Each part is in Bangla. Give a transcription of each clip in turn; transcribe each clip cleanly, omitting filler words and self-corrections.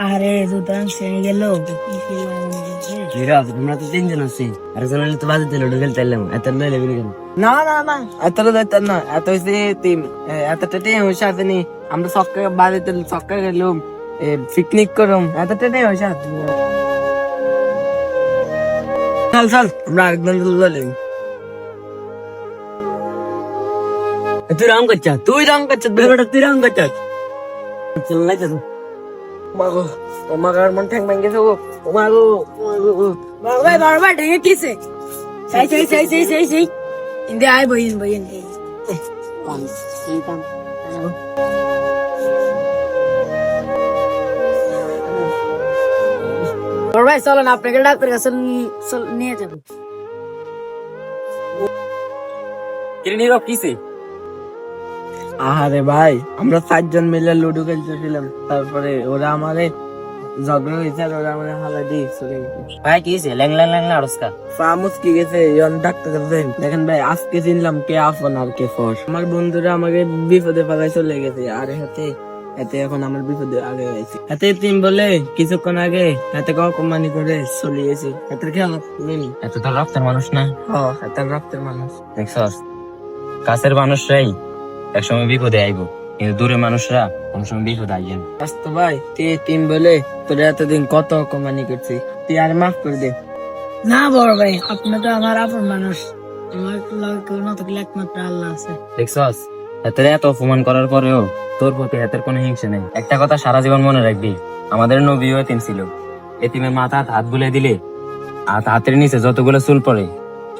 আরে দুটান সে গেল তোমরা তো তিনজন আছি আর জন তো বাজে দিল ঢুকেল তাইলাম এত লইলে বিলি কেন না না না এত দায়িত্ব না এত হয়েছে এতটা টিম হয়েছে আসেনি আমরা সকাল বাজে তেল সকাল গেলাম পিকনিক করুম এতটা টিম হয়েছে চল চল আমরা আরেকদিন লইলাম তুই রং করছা তুই রং করছিস বেটা তুই রং করছা চল নাই তো মাগো ও মাগার মন ঠ্যাং ভেঙে গেছে ও মাগো বাবা বাবা ঢেকে কিসে সেই ইন্দে আয় বইন বড় ভাই চলো না আপনাকে ডাক্তার কাছে নিয়ে যাবো নীরব কিসে আরে ভাই আমরা 5 জন মিলে লুডো খেলতেছিলাম তারপরে ওরা আমারে ঝগড়া হয়েছে আর ওরা আমারে হালা দিয়ে চলে গেছে ভাই কিসে ল্যাং ল্যাং ল্যাং আড়সকা ফামুস কি গেছে ইয়ন ডাক্তার কাছে দেখেন ভাই আজকে চিনলাম কে আপন আর কে ফস আমার বন্ধুরা আমাকে বিপদে ফেলায় চলে গেছে আর হাতে এতে এখন আমার বিপদে আগে গেছে হাতে টিম বলে কিছুক্ষণ আগে হাতে অকমানি করে চলে গেছে হাতের খেয়াল নেই এত তো রক্তের মানুষ না হাতের রক্তের মানুষ দেখছস কাছের মানুষরাই একসময় বিপদে আইবো কিন্তু দূরের মানুষরা কোন সময় বিপদে আইয়েন আস্ত ভাই তুই টিম বলে তোরা এতদিন কত অকমানি করছি তুই আর মাফ করে দে না বড় ভাই আপনি তো আমার আপন মানুষ আমার কেউ না থাকলে একমাত্র আল্লাহ আছে দেখছস হাতের এত অপমান করার পরেও তোর প্রতি হাতের কোনো হিংসা নেই একটা কথা সারা জীবন মনে রাখবি আমাদের নবীও এতিম ছিল এতিমের মাথা হাত বুলে দিলে আর হাতের নিচে যতগুলো চুল পড়ে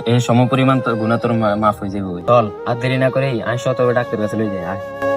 এই সমপরিমাণ তোর গুণা তোর মাফ হয়ে যাবে চল আর দেরি না করেই আমি শত ডাক্তার কাছে লই যাই আয়